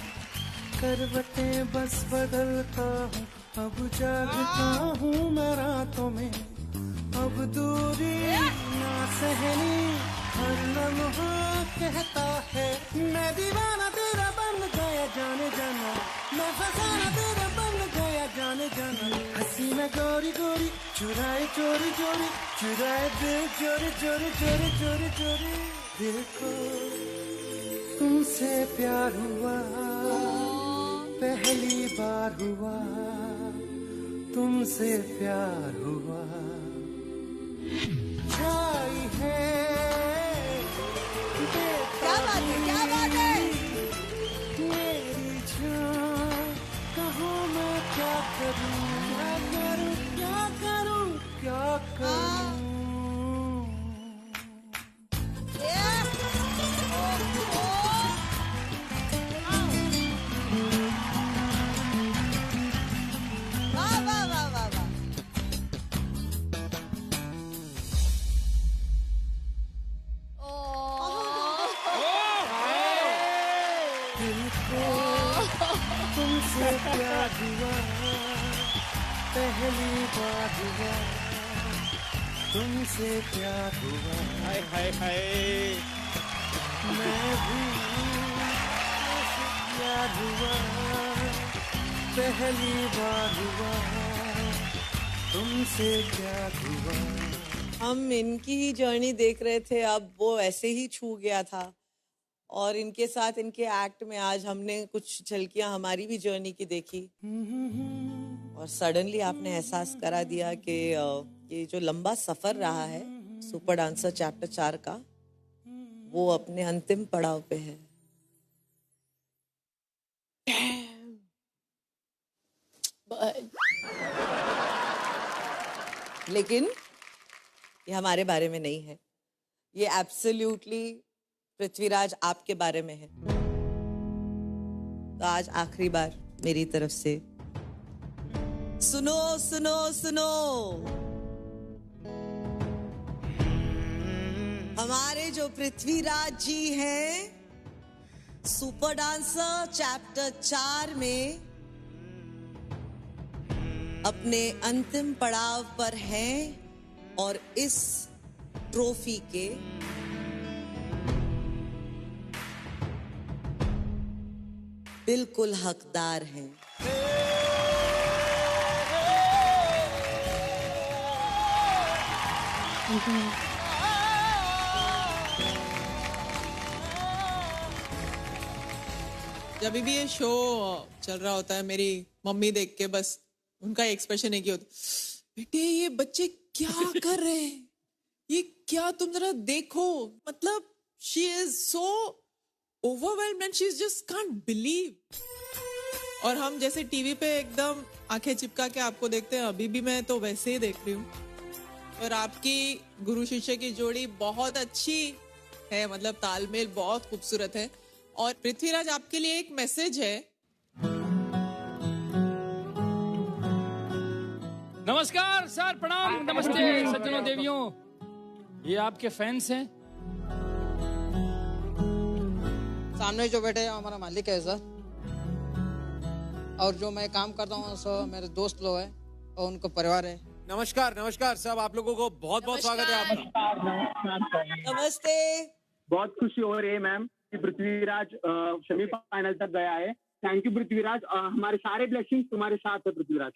करवटें बस बदलता हूँ, अब जागता हूँ मैं रातों में। अब दूरी ना सहनी, हर लम्हा कहता है मैं दीवाना तेरा बन गया जाने जाना, मैं फसाना तेरा बन गया जाने जाना। हंसी में गोरी गोरी चुराए चोरी चोरी, चुराए दिल चोरी चोरी चोरी चोरी चोरी। दिल को तुमसे प्यार हुआ, पहली बार हुआ तुमसे प्यार हुआ छाई है क्या बात है, क्या बात है? मेरी जान कहो मैं क्या करूं क्या करूं क्या करूं क्या करूं वाह वाह वाह वाह वाह। तुमसे प्यार हुआ पहली बार हुआ तुमसे प्यार हुआ हाय हाय हाय मैं भी तुमसे प्यार हुआ पहली बार हुआ तुमसे प्यार हुआ। हम इनकी ही जर्नी देख रहे थे, अब वो ऐसे ही छू गया था और इनके साथ इनके एक्ट में आज हमने कुछ झलकियां हमारी भी जर्नी की देखी और सडनली आपने एहसास करा दिया कि ये जो लंबा सफर रहा है सुपर डांसर चैप्टर 4 का वो अपने अंतिम पड़ाव पे है। लेकिन ये हमारे बारे में नहीं है, ये एब्सोल्युटली पृथ्वीराज आपके बारे में है। तो आज आखिरी बार मेरी तरफ से सुनो सुनो सुनो, हमारे जो पृथ्वीराज जी हैं सुपर डांसर चैप्टर 4 में अपने अंतिम पड़ाव पर हैं और इस ट्रॉफी के बिल्कुल हकदार हैं। जब भी ये शो चल रहा होता है मेरी मम्मी देख के बस उनका एक्सप्रेशन एक ही होता, बेटे ये बच्चे क्या कर रहे हैं, ये क्या, तुम जरा देखो, मतलब she is so overwhelmed and she just can't believe. और हम जैसे टीवी पे एकदम आंखें चिपका के आपको देखते हैं, अभी भी मैं तो वैसे ही देख रही हूँ। और आपकी गुरु शिष्य की जोड़ी बहुत अच्छी है, मतलब तालमेल बहुत खूबसूरत है। और पृथ्वीराज आपके लिए एक मैसेज है। नमस्कार सर, प्रणाम, नमस्ते सज्जनों देवियों, ये आपके फैंस हैं। सामने जो बैठे हैं हमारा मालिक है सर, और जो मैं काम करता हूँ सर मेरे दोस्त लोग हैं और उनका परिवार है। नमस्कार नमस्कार सब, आप लोगों को बहुत बहुत स्वागत है आपका। नमस्ते। बहुत खुशी हो रही है मैम कि पृथ्वीराज सेमीफाइनल तक गया है। थैंक यू पृथ्वीराज, हमारे सारे ब्लेसिंग्स तुम्हारे साथ है पृथ्वीराज।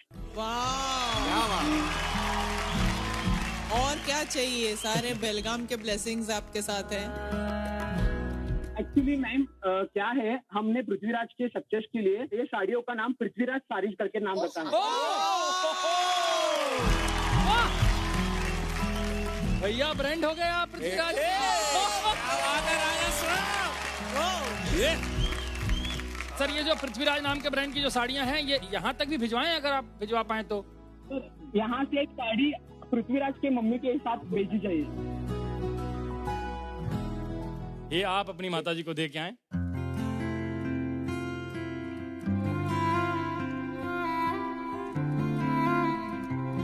और क्या चाहिए, सारे बेलगाम के ब्लेसिंग्स आपके साथ हैं। एक्चुअली मैम क्या है, हमने पृथ्वीराज के सक्सेस के लिए ये साड़ियों का नाम पृथ्वीराज साड़ीज करके नाम रखा है। भैया ब्रांड हो गया पृथ्वीराज। सर ये जो पृथ्वीराज नाम के ब्रांड की जो साड़ियां हैं ये यहाँ तक भी भिजवाएं अगर आप भिजवा पाए तो। यहाँ से एक साड़ी पृथ्वीराज के मम्मी के साथ भेजी चाहिए। ये आप अपनी माताजी को दे के आए।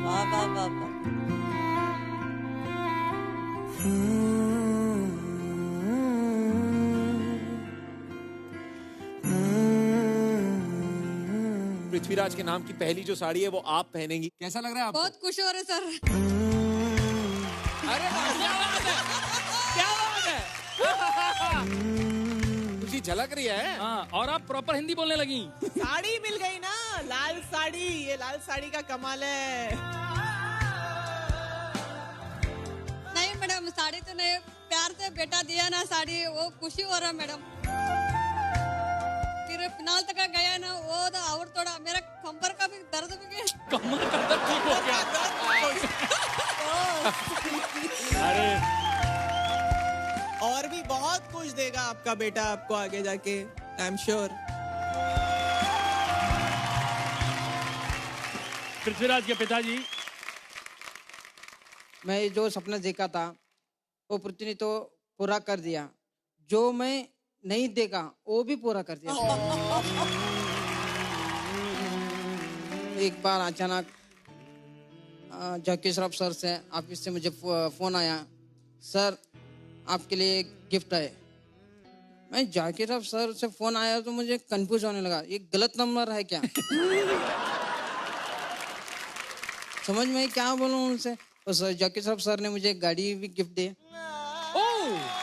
वाह वाह वाह वाह। पृथ्वीराज के नाम की पहली जो साड़ी है वो आप पहनेंगी, कैसा लग रहा है आपको? बहुत खुश हो रहे सर। अरे क्या बात है, क्या बात है। खुशी झलक रही है। हाँ, और आप प्रॉपर हिंदी बोलने लगी। साड़ी मिल गई ना, लाल साड़ी, ये लाल साड़ी का कमाल है। नहीं मैडम, साड़ी तो नहीं, प्यार से बेटा दिया ना साड़ी, वो खुशी हो रहा मैडम। फिर फिनाल तक गया ना वो तो और थोड़ा मेरा कंबर का भी दर्द भी गया। कमर का दर्द ठीक हो गया। अरे और भी बहुत कुछ देगा आपका बेटा आपको आगे जाके, आई एम श्योर। पृथ्वीराज के पिताजी, मैं जो सपना देखा था वो पृथ्वी ने तो पूरा कर दिया, जो मैं नहीं देखा वो भी पूरा कर दिया। एक बार अचानक जॉकी श्रॉफ सर से ऑफिस से मुझे फोन आया, सर आपके लिए एक गिफ्ट है। मैं जॉकी श्रॉफ सर से फोन आया तो मुझे कंफ्यूज होने लगा, ये गलत नंबर है क्या? समझ में क्या बोलूं उनसे। तो सर जॉकी श्रॉफ सर ने मुझे एक गाड़ी भी गिफ्ट दी।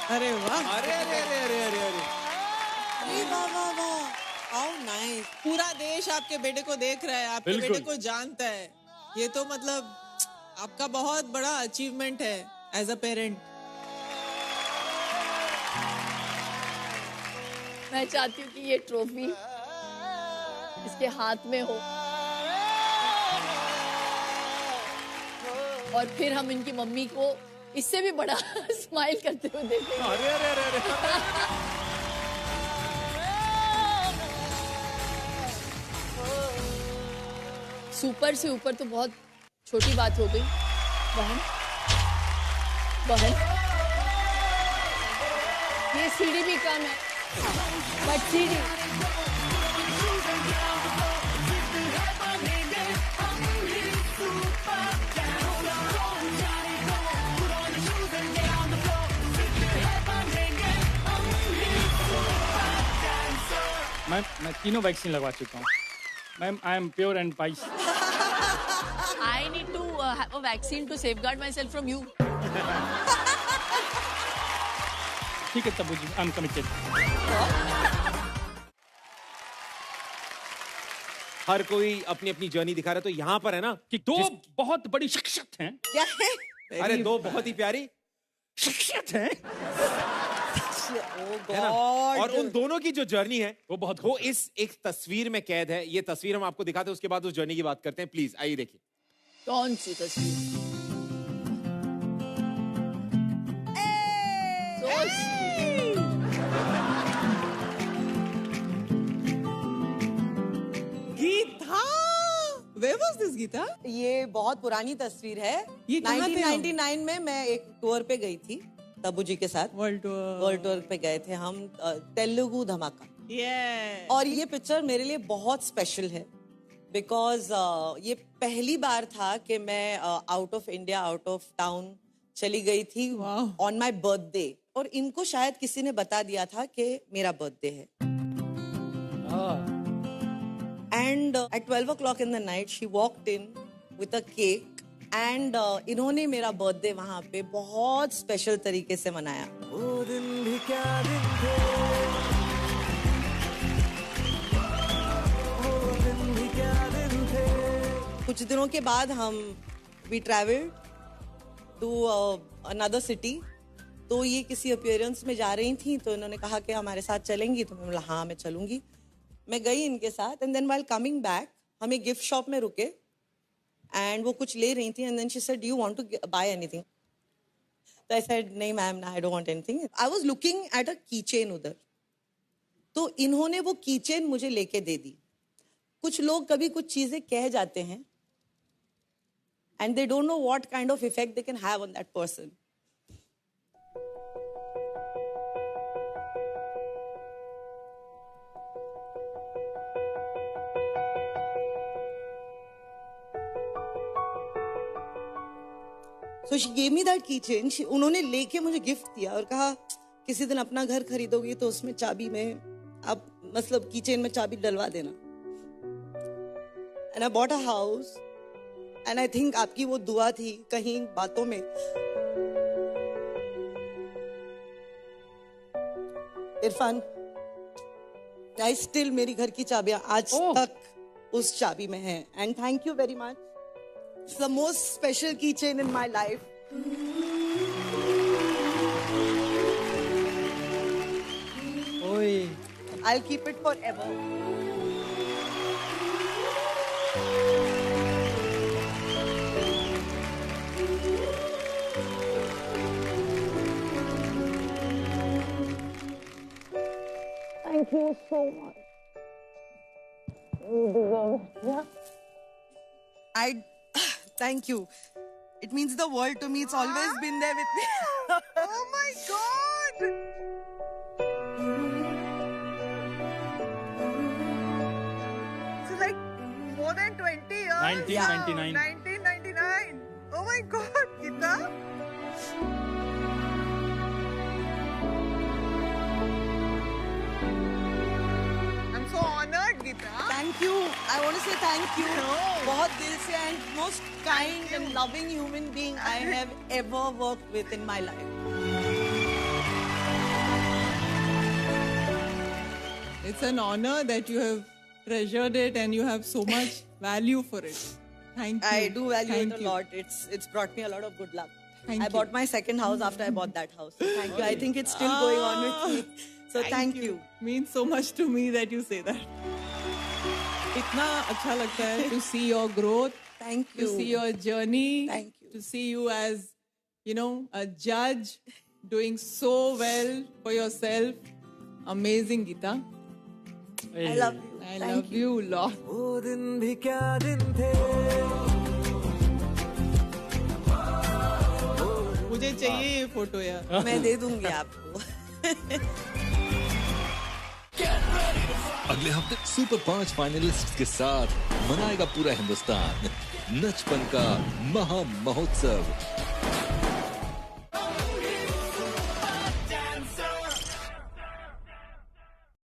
अरे वाह, अरे अरे अरे अरे अरे अरे वाह वाह वाह, हाउ नाइस। पूरा देश आपके बेटे को देख रहा है, आपके बिल्कुल। बेटे को जानता है। ये तो मतलब आपका बहुत बड़ा अचीवमेंट है एज अ पेरेंट। मैं चाहती हूँ कि ये ट्रॉफी इसके हाथ में हो और फिर हम इनकी मम्मी को इससे भी बड़ा स्माइल करते हुए देखेंगे। अरे अरे अरे अरे सुपर से ऊपर तो बहुत छोटी बात हो गई। बहन बहन, ये सीढ़ी भी कम है, बट सीढ़ी मैं तीनों वैक्सीन लगवा चुका हूँ ma'am. I am pure and price. I need to have a vaccine to safeguard myself from you. ठीक है तब आई एम कमिटेड। हर कोई अपनी अपनी जर्नी दिखा रहा है, तो यहाँ पर है ना कि दो बहुत बड़ी शख्सियत हैं। क्या है? अरे दो बहुत ही प्यारी शख्सियत हैं, है ना? और उन दोनों की जो जर्नी है वो इस एक तस्वीर में कैद है। ये तस्वीर हम आपको दिखाते हैं, उसके बाद उस जर्नी की बात करते हैं। प्लीज आइए देखिए। कौन सी तस्वीर? Gita, where was this Gita? ये बहुत पुरानी तस्वीर है। ये कहाँ थे हम? 1999 में मैं एक टूर पे गई थी तब्बू जी के साथ। वर्ल्ड टूर पे गए थे हम, तेलुगु धमाका। और ये पिक्चर मेरे लिए बहुत स्पेशल है बिकॉज ये पहली बार था कि मैं out of India, out of town चली गई थी ऑन माय बर्थडे। और इनको शायद किसी ने बता दिया था कि मेरा बर्थडे है। And at 12 o'clock in the night she walked in with a cake and इन्होंने मेरा बर्थडे वहां पे बहुत स्पेशल तरीके से मनाया। वो दिन भी क्या दिन थे, वो दिन भी क्या दिन थे। कुछ दिनों के बाद हम we travelled to another city. तो ये किसी अपीयरेंस में जा रही थी, तो इन्होंने कहा कि हमारे साथ चलेंगी, तो मैं बोला हाँ मैं चलूंगी। मैं गई इनके साथ and then while coming back हम एक गिफ्ट शॉप में रुके एंड वो कुछ ले रही थी and then she said, do you want to buy anything? तो आई सेड नहीं ma'am, I don't want anything. I was looking at a key chain उधर, तो इन्होंने वो की चेन मुझे लेके दे दी। कुछ लोग कभी कुछ चीजें कह जाते हैं and they don't know what kind of effect they can have on that person. So she gave me that keychain. उन्होंने लेके मुझे गिफ्ट दिया और कहा किसी दिन अपना घर खरीदोगी तो उसमें चाबी में आप मतलब कीचेन में चाबी डलवा देना। And I bought a house and I think आपकी वो दुआ थी कहीं बातों में। इरफान, I still मेरी घर की चाबियां आज तक उस चाबी में हैं and thank you very much. It's the most special keychain in my life. I'll keep it forever. you so much. You deserve it. Yeah. Thank you. It means the world to me. It's always been there with me. Oh my God! So like more than 20 years. 1999. 1999. Oh my God, Geeta. I'm so honored, Geeta. Thank you. I want to say thank you. बहुत दिल से and most kind and loving human being I have ever worked with in my life. It's an honor that you have treasured it and you have so much value for it. Thank you. I do value Thank it a you. lot. It's brought me a lot of good luck. Thank I you. bought my second house after I bought that house. Thank you. I think it's still going on with me. So thank you. Means so much to me that you say that. इतना अच्छा लगता है to see your growth. Thank To you. see your journey. Thank you. To see you as, you know, a judge doing so well for yourself. Amazing, Geeta. I love you. I love you a lot. वो दिन भी क्या दिन थे मुझे चाहिए ये photo यार. मैं दे दूंगी आपको. अगले हफ्ते सुपर 5 फाइनलिस्ट के साथ मनाएगा पूरा हिंदुस्तान नचपन का महा महोत्सव.